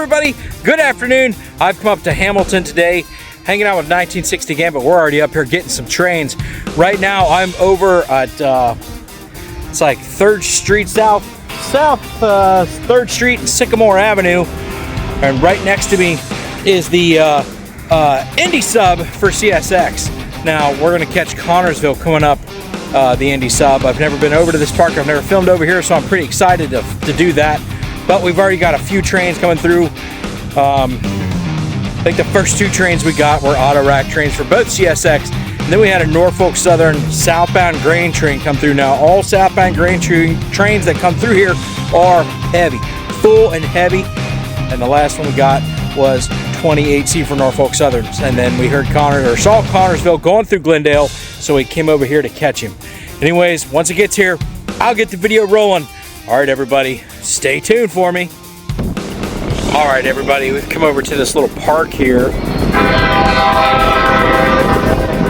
everybody, good afternoon. I've come up to Hamilton today, hanging out with 1960 Gambit. We're already up here getting some trains. Right now I'm over at, it's like 3rd Street South 3rd Street and Sycamore Avenue. And right next to me is the Indy sub for CSX. Now we're gonna catch Connorsville coming up the Indy sub. I've never been over to this park. I've never filmed over here, so I'm pretty excited to do that. But we've already got a few trains coming through. I think the first 2 trains we got were auto rack trains for both CSX. And then we had a Norfolk Southern southbound grain train come through. Now all southbound grain trains that come through here are heavy, full and heavy. And the last one we got was 28C for Norfolk Southern. And then we heard saw Connorsville going through Glendale, so we came over here to catch him. Anyways, once it gets here, I'll get the video rolling. All right, everybody, stay tuned for me. All right, everybody, we've come over to this little park here.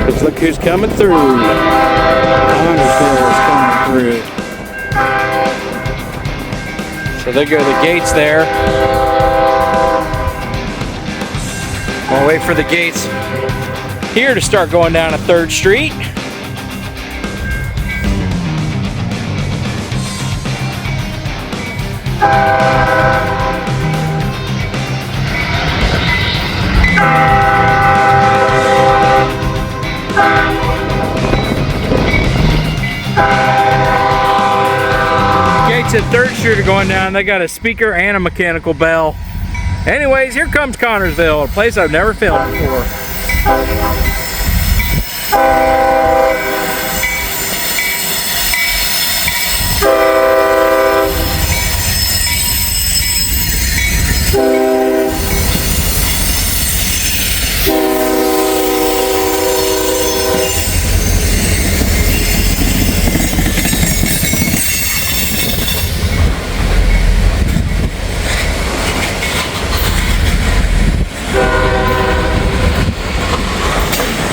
Let's look who's coming through. Connorsville is coming through. So there go the gates there. We'll wait for the gates here to start going down to 3rd Street. Gates at 3rd Street are going down. They got a speaker and a mechanical bell. Anyways, here comes Connorsville, a place I've never filmed before.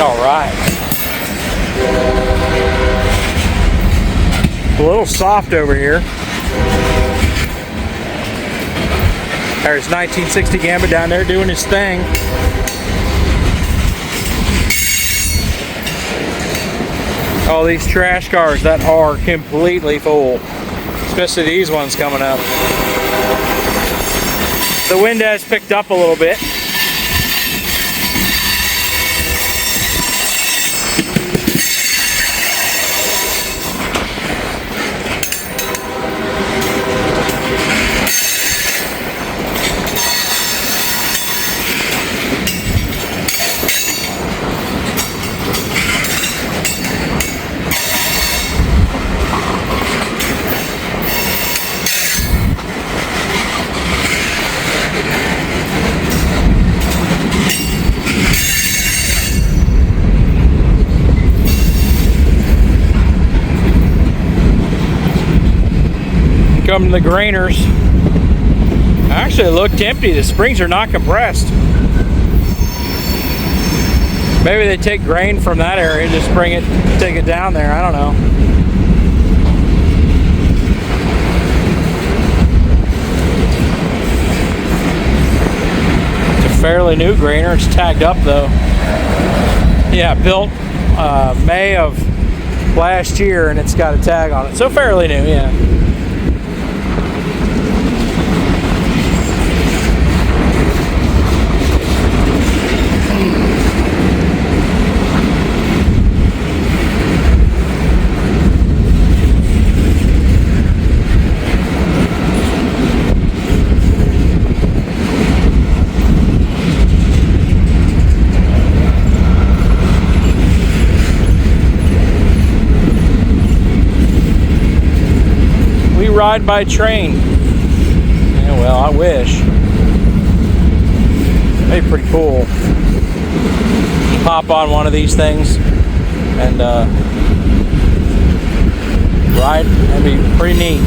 All right. A little soft over here. There's 1960 Gambit down there doing his thing. All these trash cars that are completely full, especially these ones coming up. The wind has picked up a little bit. Come to the grainers. Actually, it looked empty. The springs are not compressed. Maybe they take grain from that area and just take it down there. I don't know. It's a fairly new grainer. It's tagged up though. Yeah, built May of last year, and it's got a tag on it. So fairly new, yeah. Ride by train. Yeah, well, I wish. That'd be pretty cool. Hop on one of these things and ride. That'd be pretty neat.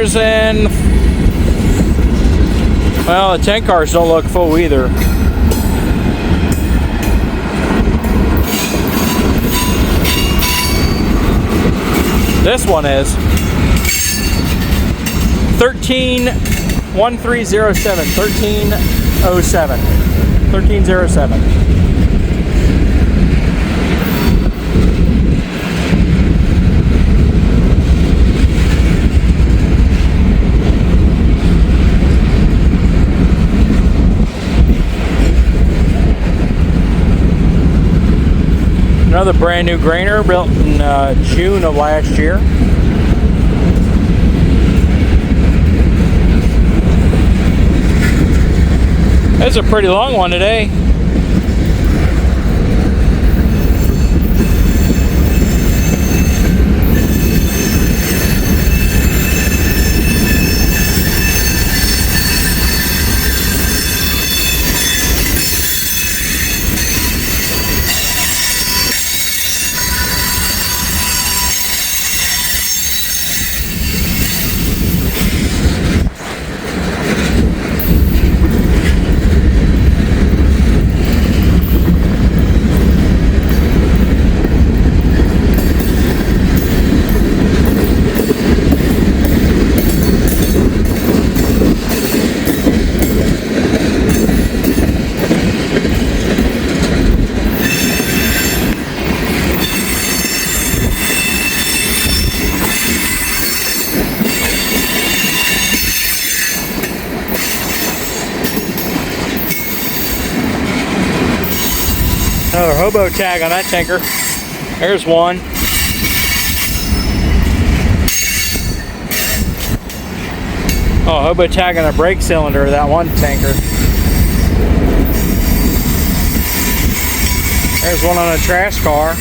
cars, and well, the tank cars don't look full either. This one is 1307. 1307. Another brand new grainer built in June of last year. It's a pretty long one today. Another hobo tag on that tanker. There's one. Oh, hobo tag on a brake cylinder, that one tanker. There's one on a trash car.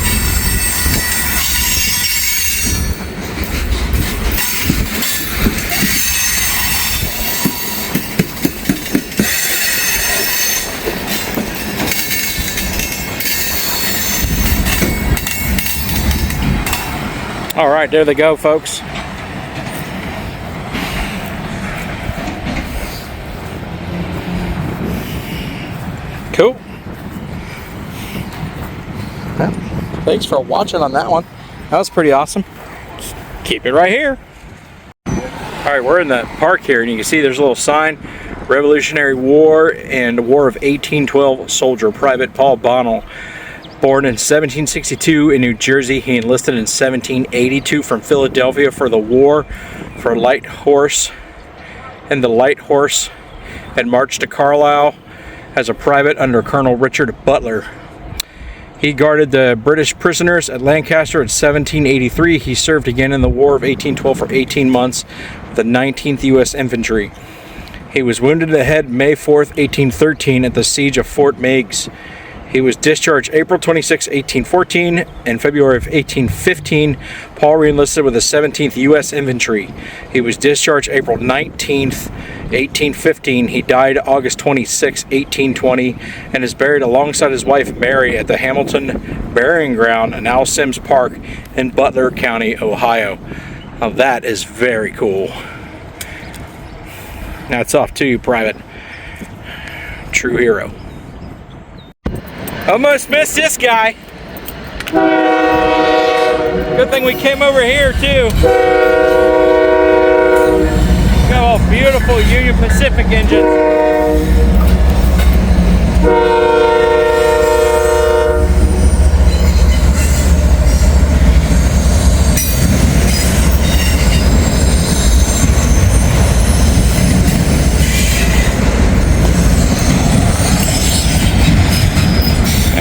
All right, there they go, folks. Cool. Well, thanks for watching on that one. That was pretty awesome. Just keep it right here. All right, we're in the park here, and you can see there's a little sign, Revolutionary War and War of 1812 soldier, Private Paul Bonnell. Born in 1762 in New Jersey, he enlisted in 1782 from Philadelphia for the war for light horse and the light horse, and marched to Carlisle as a private under Colonel Richard Butler. He guarded the British prisoners at Lancaster in 1783. He served again in the War of 1812 for 18 months with the 19th U.S. Infantry. He was wounded in the head May 4th, 1813 at the siege of Fort Meigs. He was discharged April 26, 1814, and February of 1815. Paul re-enlisted with the 17th U.S. Infantry. He was discharged April 19th, 1815. He died August 26, 1820, and is buried alongside his wife Mary at the Hamilton Burying Ground, now Symmes Park in Butler County, Ohio. Now that is very cool. Hats off to you, Private. True hero. Almost missed this guy. Good thing we came over here too. Got all beautiful Union Pacific engines.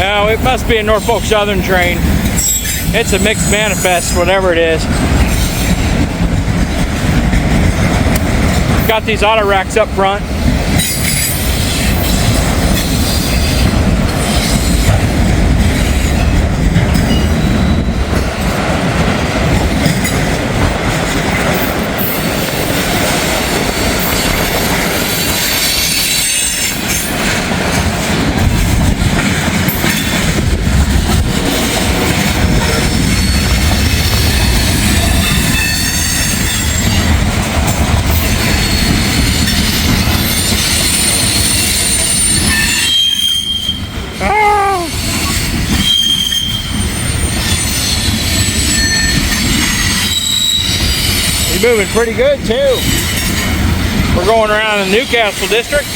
Oh, it must be a Norfolk Southern train. It's a mixed manifest, whatever it is. Got these auto racks up front. He's moving pretty good too. We're going around the Newcastle district.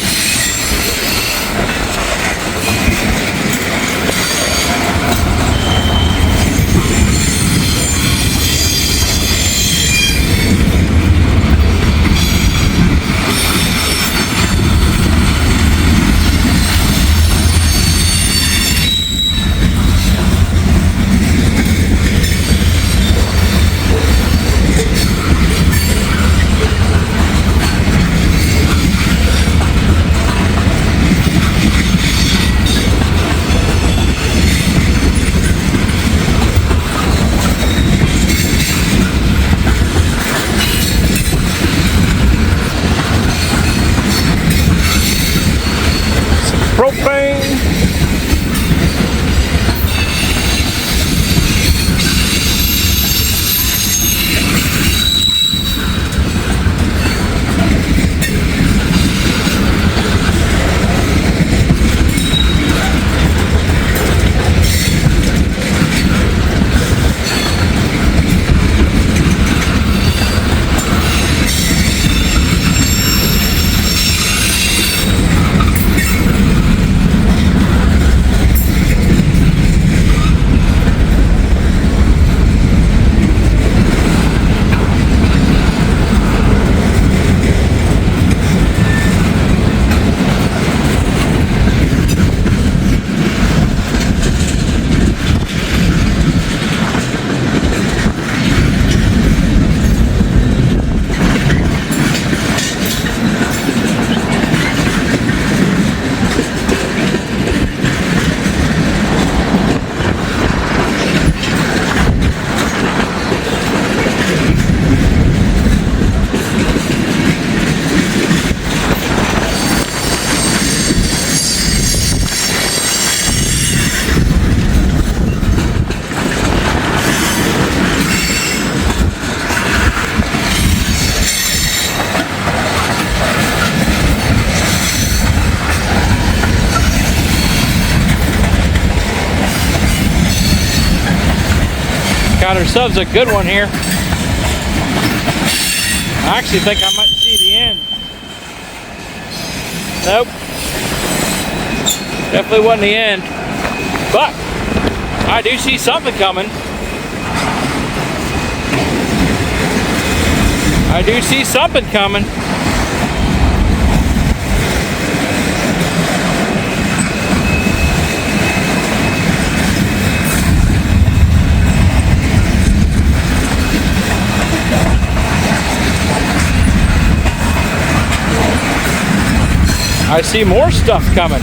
Propane. Got ourselves a good one here. I actually think I might see the end. Nope. Definitely wasn't the end. But I do see something coming. I do see something coming. I see more stuff coming.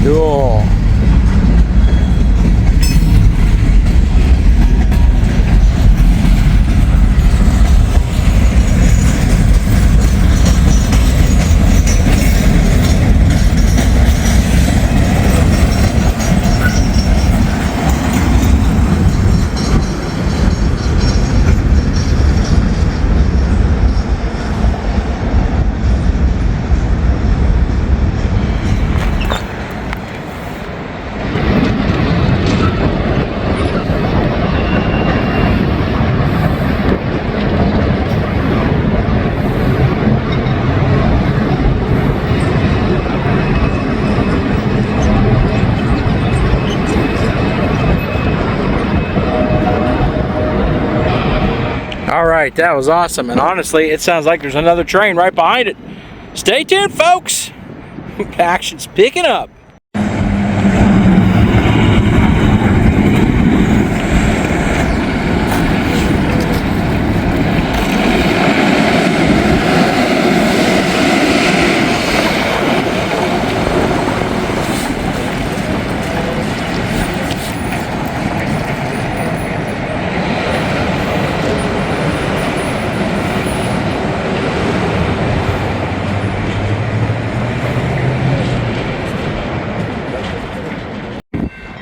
Cool. All right, that was awesome. And honestly, it sounds like there's another train right behind it. Stay tuned, folks. Action's picking up.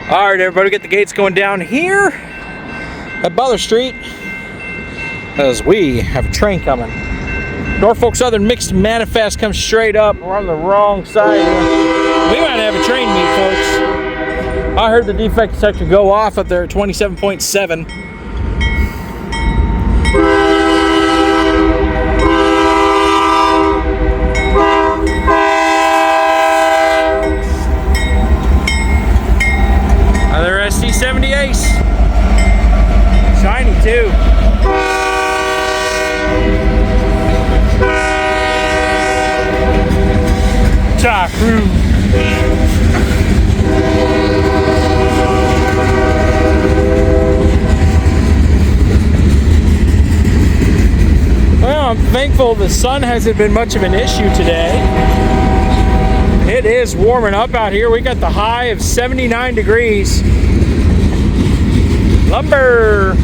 All right, everybody, get the gates going down here at Butler Street as we have a train coming. Norfolk Southern Mixed Manifest comes straight up. We're on the wrong side here. We might have a train meet, folks. I heard the defect detector go off up there at 27.7. Another SD70 Ace. Shiny too. Top room. Well, I'm thankful the sun hasn't been much of an issue today. It is warming up out here. We got the high of 79 degrees. Lumber.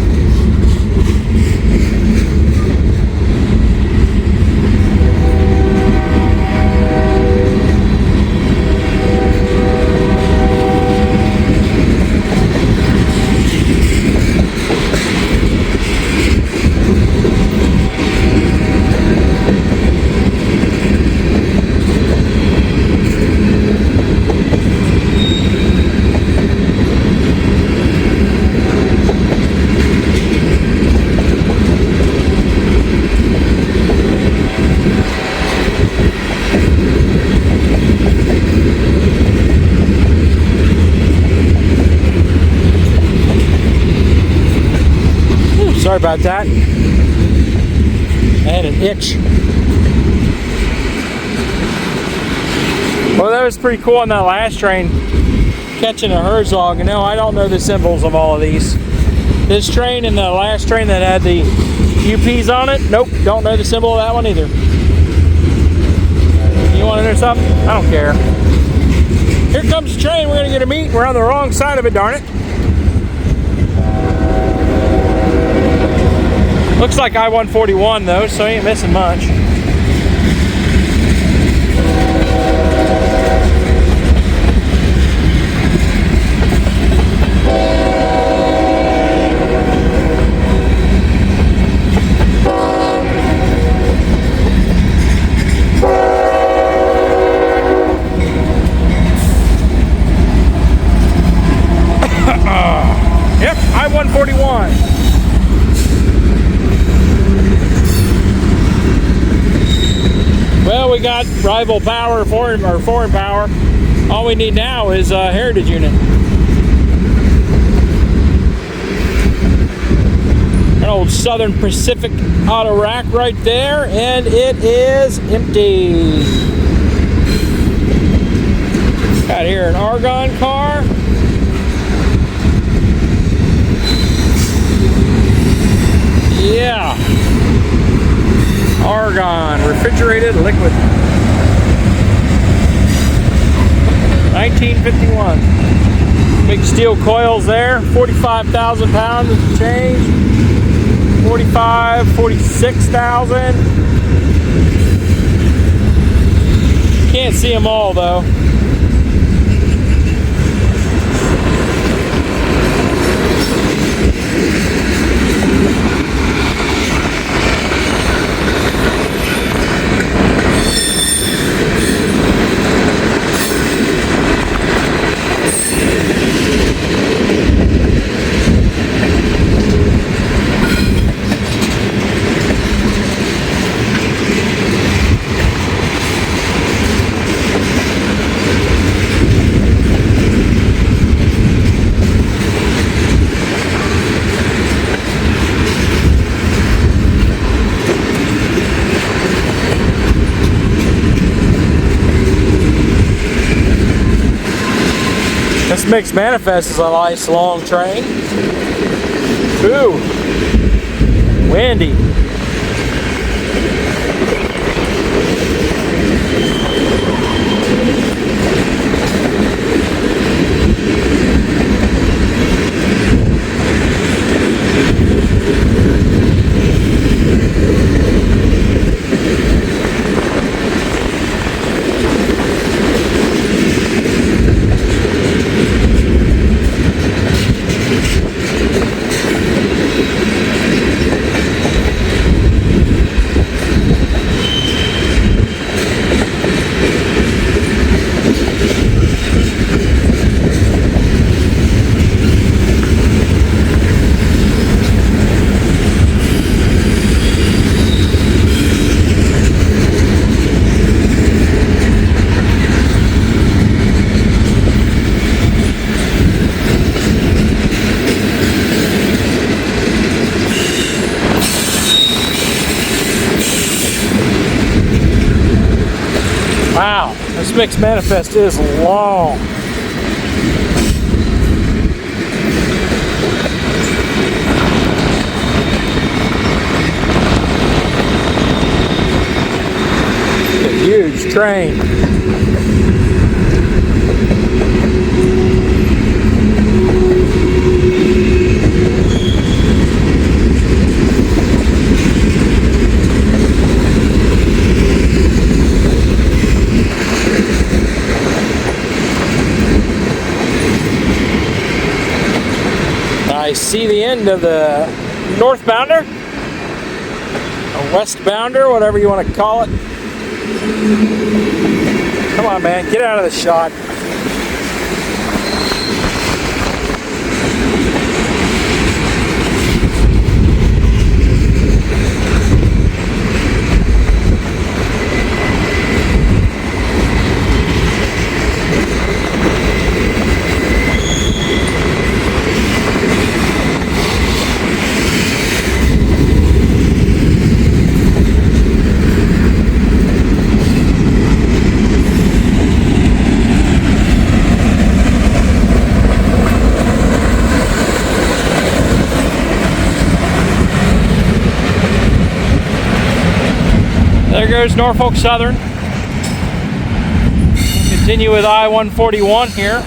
Sorry about that. I had an itch. Well, that was pretty cool on that last train, catching a Herzog. You know, I don't know the symbols of all of these. This train and the last train that had the UPs on it, nope, don't know the symbol of that one either. You want to know something? I don't care. Here comes the train. We're going to get a meet. We're on the wrong side of it, darn it. Looks like I-141 though, so ain't missing much. Yep, I-141. Well, we got rival power, foreign power. All we need now is a heritage unit. An old Southern Pacific auto rack right there, and it is empty. Got here an Argon car. Yeah. Argon, refrigerated liquid. 1951. Big steel coils there, 45,000 pounds of change. 46,000. Can't see them all though. This Mixed Manifest is a nice long train. Ooh, windy. This mixed manifest is long. It's a huge train. I see the end of the northbounder, or westbounder, whatever you want to call it. Come on, man, get out of the shot. There goes Norfolk Southern. We'll continue with I-141 here.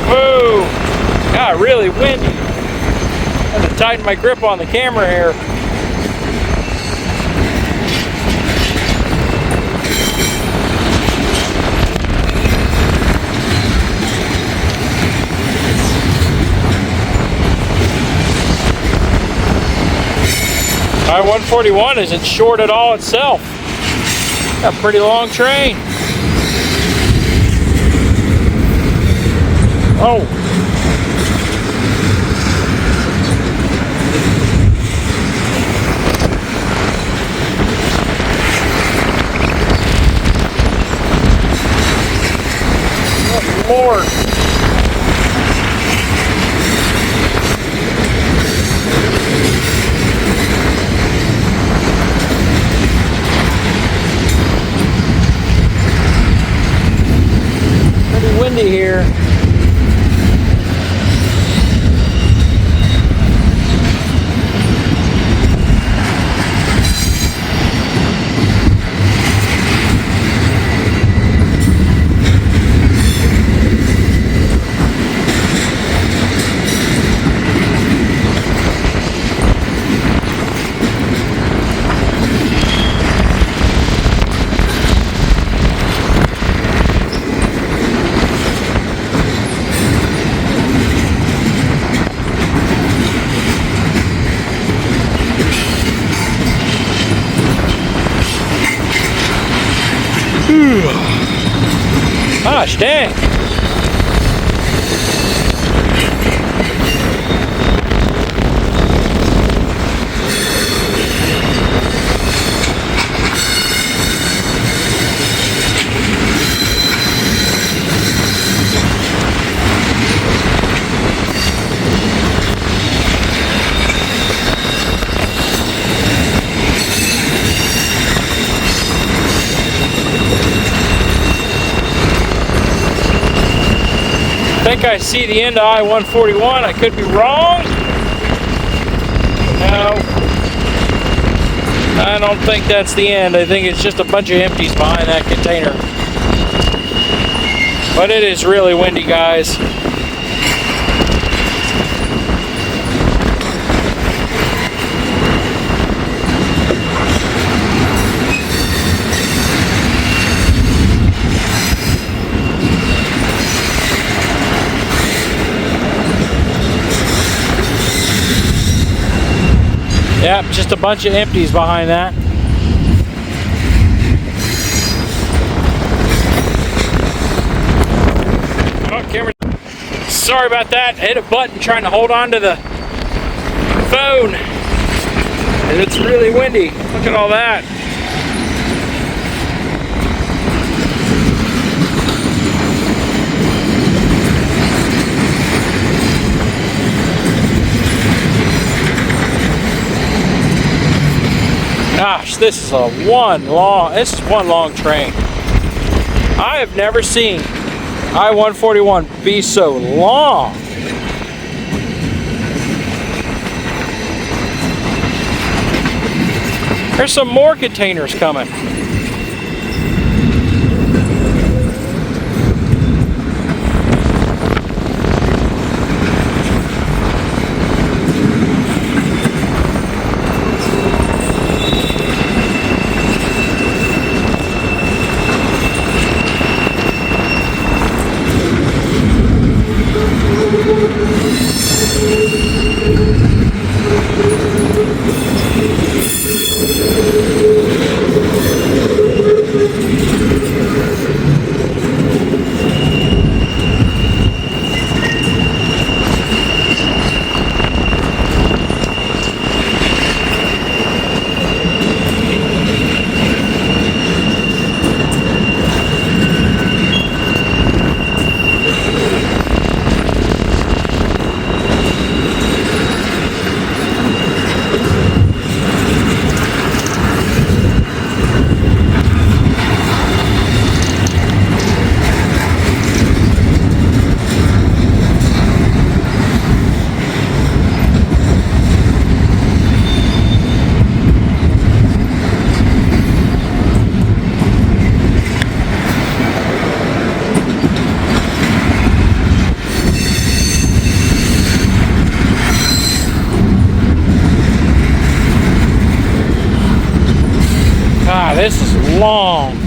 Whoa! Got really windy. I had to tighten my grip on the camera here. I-141 isn't short at all itself. Got a pretty long train. Oh. Oh, Lord. Windy here. Gosh dang. I think I see the end of I-141. I could be wrong. No, I don't think that's the end. I think it's just a bunch of empties behind that container. But it is really windy, guys. Yep, just a bunch of empties behind that. Oh, camera. Sorry about that. I hit a button trying to hold on to the phone. And it's really windy. Look at all that. Ah, gosh, this is one long train. I have never seen I-141 be so long. There's some more containers coming. This is long.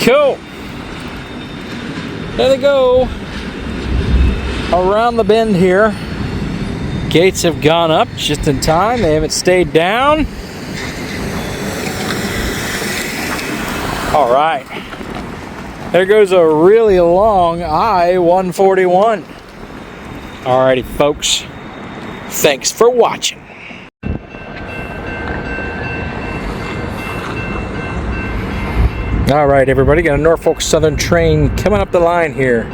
Cool. There they go. Around the bend here. Gates have gone up just in time. They haven't stayed down. All right. There goes a really long I-141. Alrighty, folks. Thanks for watching. All right, everybody, got a Norfolk Southern train coming up the line here.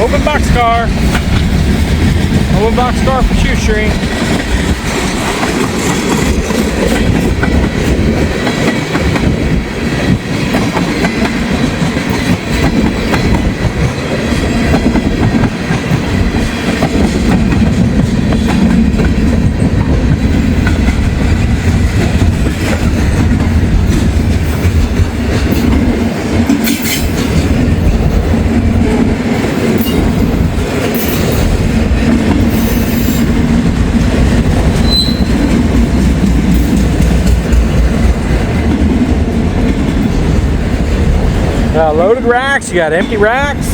Open boxcar. Open boxcar for shoestring. Loaded racks, you got empty racks.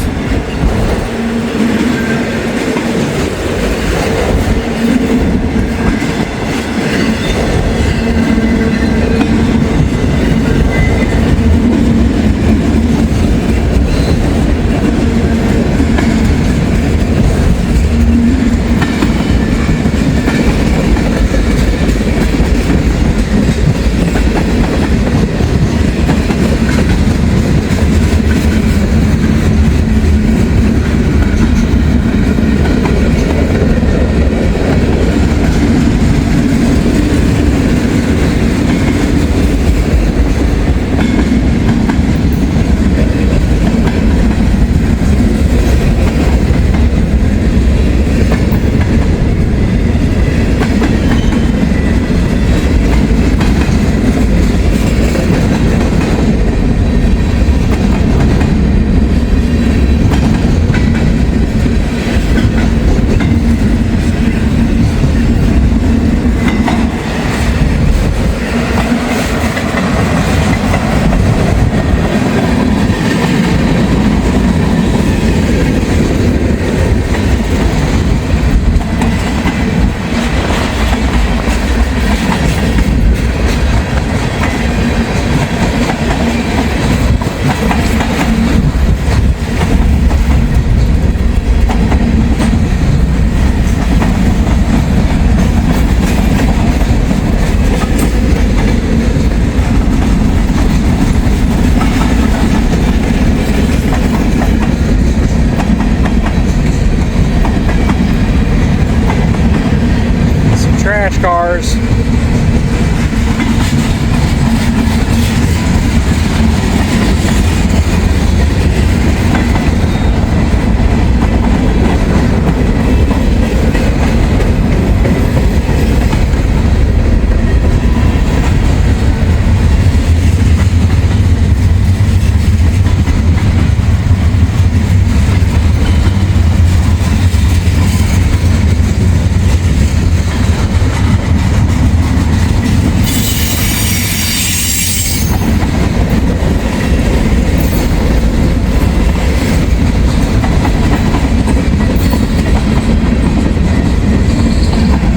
Trash cars.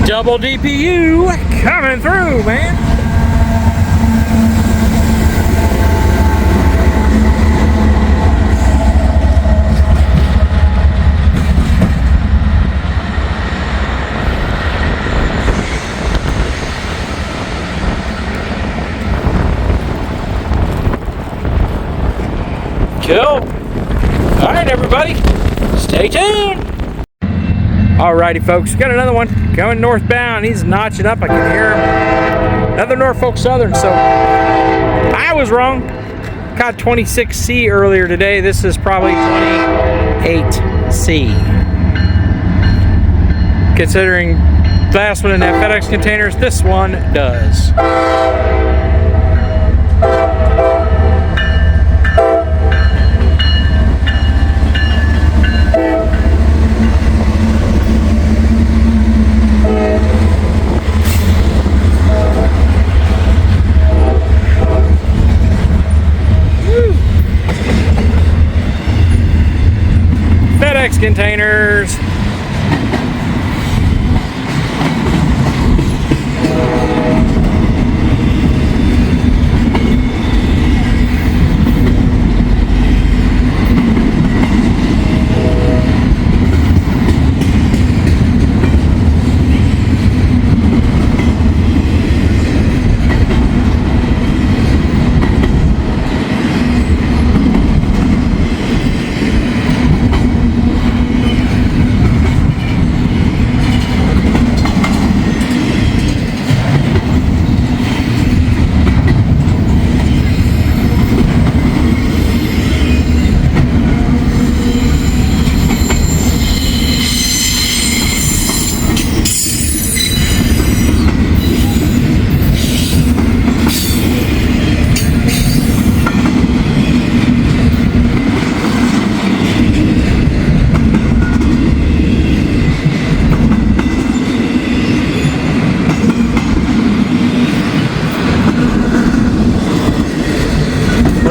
Double DPU coming through, man. Cool. All right, everybody, stay tuned. Alrighty, folks, got another one going northbound. He's notching up. I can hear him. Another Norfolk Southern. So I was wrong. Caught 26C earlier today. This is probably 28C. Considering the last one didn't have FedEx containers, this one does. FedEx containers.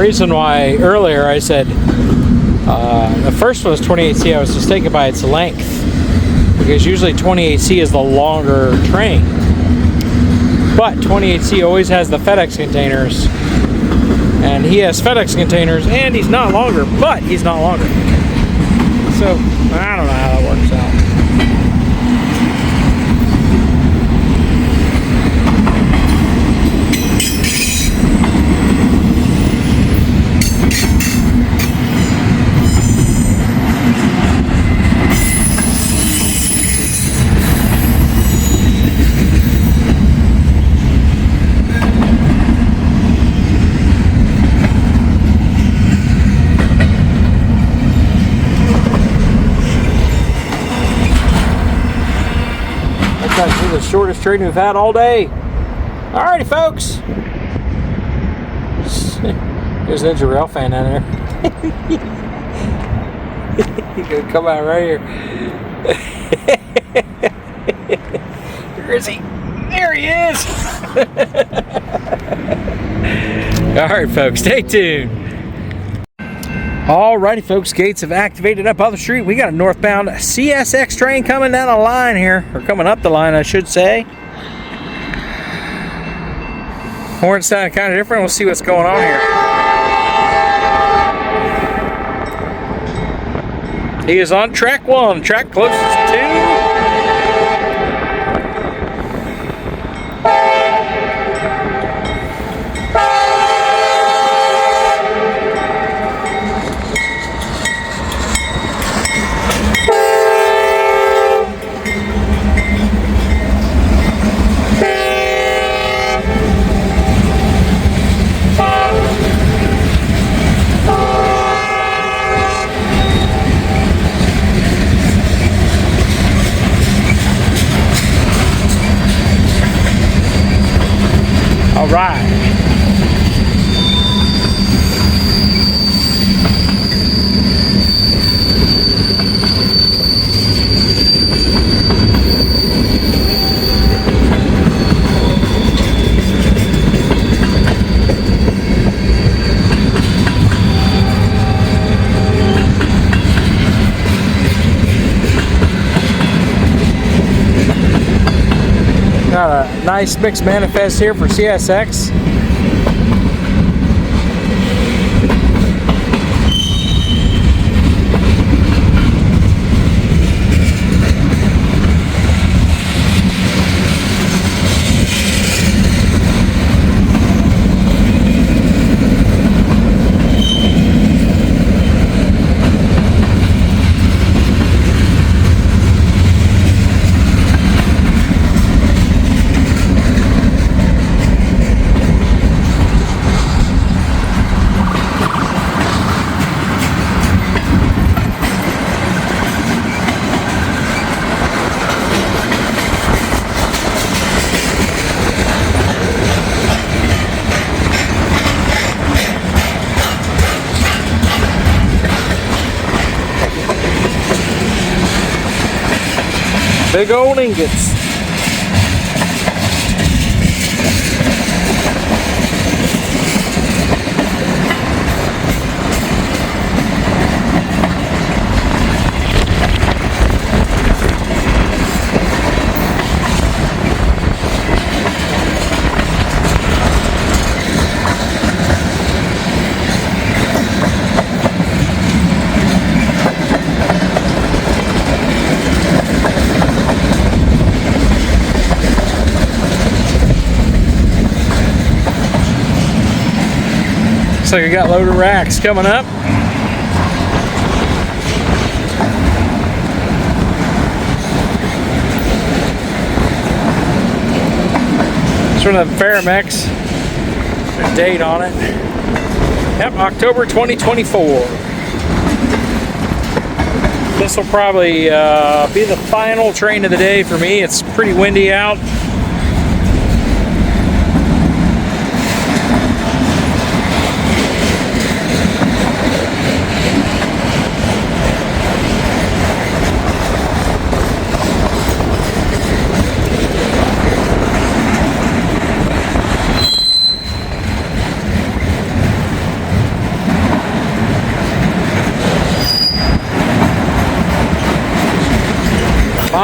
reason why earlier I said the first one was 28C, I was mistaken by its length, because usually 28C is the longer train. But 28C always has the FedEx containers, and he has FedEx containers, and he's not longer, but he's not longer. So I don't know how that works out. This is the shortest train we've had all day. Alrighty, folks. There's an Ninja Rail fan down there. He's gonna come out right here. Where is he? There he is. Alright, folks, stay tuned. Alrighty, folks, gates have activated up on the street. We got a northbound CSX train coming down the line here, or coming up the line, I should say. Horn sound kind of different. We'll see what's going on here. He is on track 1, track closest to. All right. Got a nice mixed manifest here for CSX. Big old ingots. Looks like we got loader racks coming up. It's one of the Faramex. There's a date on it. Yep, October 2024. This will probably be the final train of the day for me. It's pretty windy out.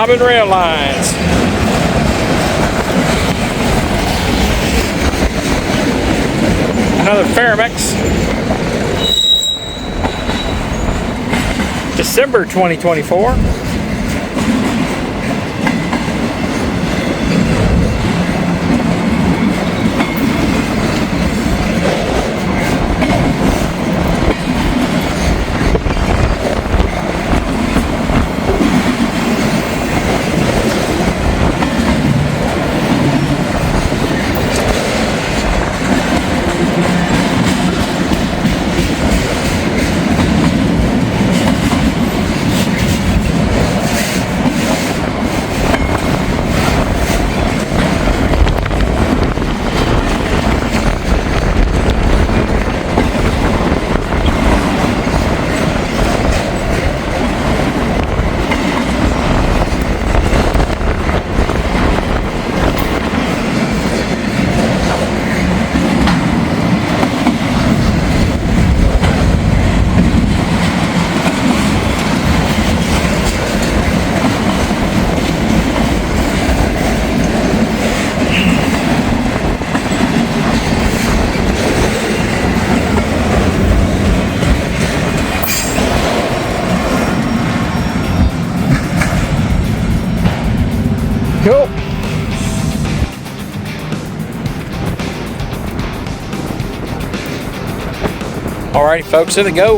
Mobbing rail lines. Another Faramex. December 2024. Cool. Alrighty, folks, there they go.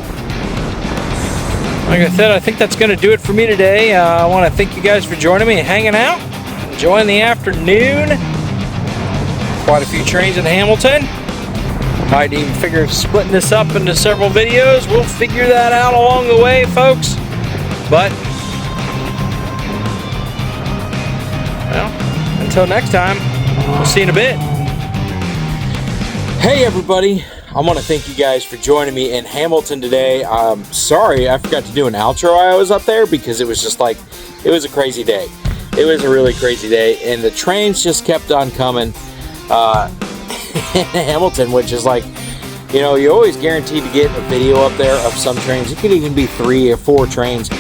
Like I said, I think that's going to do it for me today. I want to thank you guys for joining me and hanging out, enjoying the afternoon. Quite a few trains in Hamilton. Might even figure of splitting this up into several videos. We'll figure that out along the way, folks. But until next time, we'll see you in a bit. Hey everybody, I want to thank you guys for joining me in Hamilton today. I'm sorry I forgot to do an outro while I was up there because it was just like, it was a crazy day. It was a really crazy day, and the trains just kept on coming in Hamilton, which is like, you know, you're always guaranteed to get a video up there of some trains. It could even be 3 or 4 trains,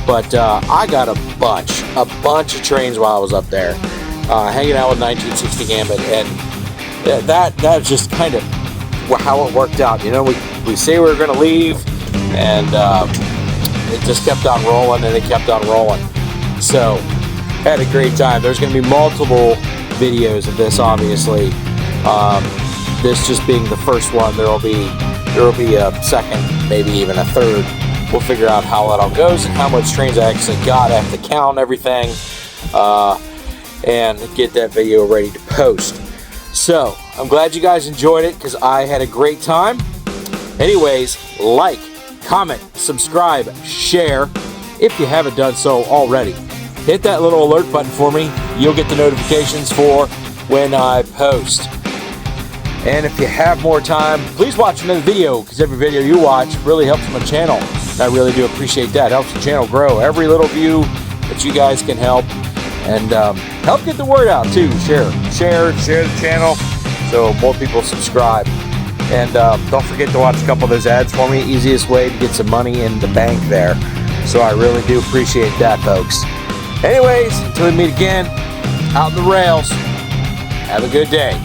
but I got a bunch of trains while I was up there. Hanging out with 1960 Gambit, and that's just kind of how it worked out. You know, we say we were going to leave, and it just kept on rolling, and it kept on rolling. So, had a great time. There's going to be multiple videos of this, obviously. This just being the first one. There will be a second, maybe even a third. We'll figure out how that all goes and how much trains I actually got. I have to count everything. And get that video ready to post. So, I'm glad you guys enjoyed it because I had a great time. Anyways, like, comment, subscribe, share if you haven't done so already. Hit that little alert button for me. You'll get the notifications for when I post. And if you have more time, please watch another video because every video you watch really helps my channel. And I really do appreciate that. It helps the channel grow. Every little view that you guys can help. And help get the word out too. Share the channel so more people subscribe. And don't forget to watch a couple of those ads for me. Easiest way to get some money in the bank there. So I really do appreciate that, folks. Anyways, until we meet again, out in the rails, have a good day.